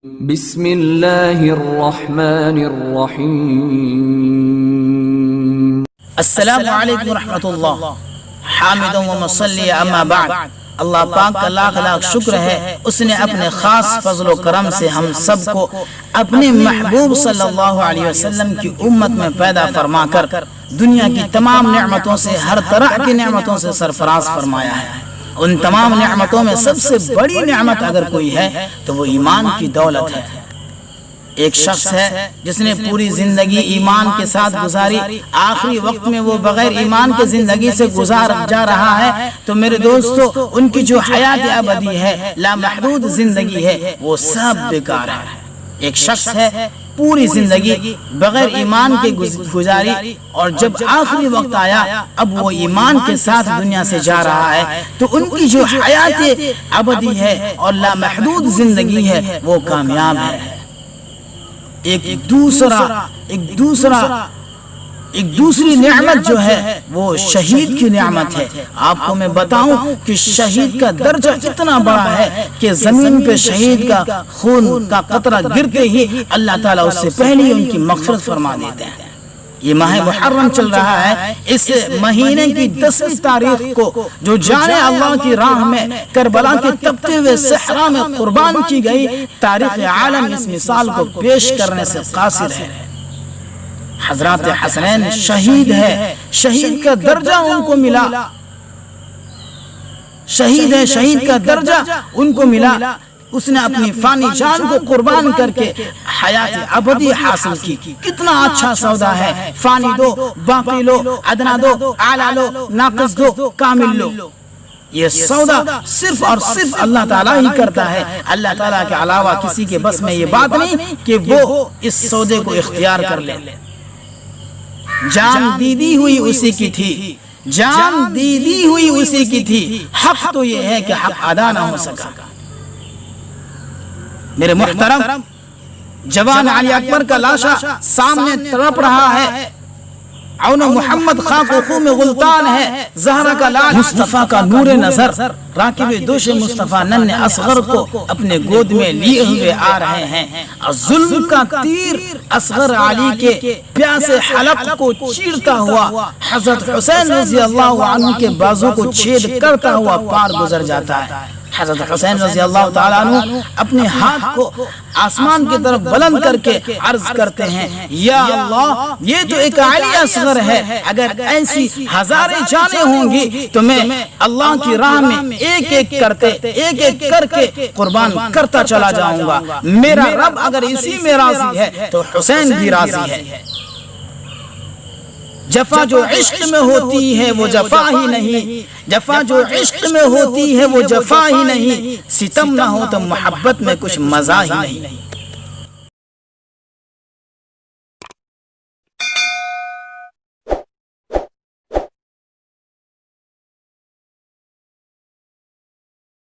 بسم اللہ الرحمن الرحیم۔ السلام علیکم ورحمۃ اللہ۔ حامد و مصلی اما بعد، اللہ پاک کا لاکھ لاکھ شکر ہے، اس نے اپنے خاص فضل و کرم سے ہم سب کو اپنے محبوب صلی اللہ علیہ وسلم کی امت میں پیدا فرما کر دنیا کی تمام نعمتوں سے، ہر طرح کی نعمتوں سے سرفراز فرمایا ہے۔ ان تمام نعمتوں میں سب سے بڑی نعمت اگر کوئی ہے تو وہ ایمان کی دولت ہے۔ ایک شخص ہے جس نے پوری زندگی ایمان کے ساتھ گزاری، آخری وقت میں وہ بغیر ایمان کے زندگی سے گزار جا رہا ہے، تو میرے دوستو ان کی جو حیات ابدی ہے، لامحدود زندگی ہے، وہ سب بیکار ہے۔ ایک شخص ہے پوری زندگی بغیر ایمان کے گزاری، اور جب آخری وقت آیا اب وہ ایمان کے ساتھ دنیا سے جا رہا ہے، تو ان کی جو حیات ابدی ہے اور لامحدود زندگی ہے وہ کامیاب ہے۔ ایک دوسری نعمت جو ہے وہ شہید کی نعمت ہے۔ آپ کو میں بتاؤں کہ شہید کا درجہ اتنا بڑا ہے کہ زمین پہ شہید کا خون کا قطرہ گرتے ہی اللہ تعالیٰ اس سے پہلے ان کی مغفرت فرما دیتے ہیں۔ یہ ماہ محرم چل رہا ہے، اس مہینے کی 10ویں تاریخ کو جو جان اللہ کی راہ میں کربلا کے تپتے ہوئے صحرا میں قربان کی گئی، تاریخ عالم اس مثال کو پیش کرنے سے قاصر ہے۔ حضرات حسنین شہید ہے، شہید کا درجہ ان کو ملا، شہید ہے، شہید کا درجہ ان کو ملا۔ اس نے اپنی فانی جان کو قربان کر کے حیات ابدی حاصل کی۔ کتنا اچھا سودا ہے، فانی دو، باقی لو، ادنا دو، اعلی لو، ناقص دو، کامل لو۔ یہ سودا صرف اور صرف اللہ تعالیٰ ہی کرتا ہے۔ اللہ تعالیٰ کے علاوہ کسی کے بس میں یہ بات نہیں کہ وہ اس سودے کو اختیار کر لے۔ جان دیدی ہوئی اسی کی تھی، جان دیدی ہوئی اسی کی تھی، حق تو یہ ہے کہ حق ادا نہ ہو سکا۔ میرے محترم جوان علی اکبر کا لاشا سامنے تڑپ رہا ہے، عون محمد خاک و خون میں غلطان ہے، زہرا کا لال مصطفیٰ کا نور نظر، راکب دوش مصطفیٰ نن اصغر کو اپنے گود میں لیے ہوئے آ رہے ہیں۔ ظلم کا تیر اصغر علی کے پیاسے حلق کو چیرتا ہوا حضرت حسین رضی اللہ عنہ کے بازوں کو چھید کرتا ہوا پار گزر جاتا ہے۔ حضرت حسین رضی اللہ تعالیٰ عنہ اپنے ہاتھ کو آسمان کی طرف بلند کر کے عرض کرتے ہیں، یا اللہ یہ تو ایک علی اصغر ہے، اگر ایسی ہزاریں جانیں ہوں گی تو میں اللہ کی راہ میں ایک ایک کر کے قربان کرتا چلا جاؤں گا۔ میرا رب اگر اسی میں راضی ہے تو حسین بھی راضی ہے۔ جفا جو عشق میں ہوتی ہے وہ جفا ہی نہیں، جفا جو عشق میں ہوتی ہے وہ جفا ہی نہیں، ستم نہ ہو تو محبت میں کچھ مزہ ہی نہیں۔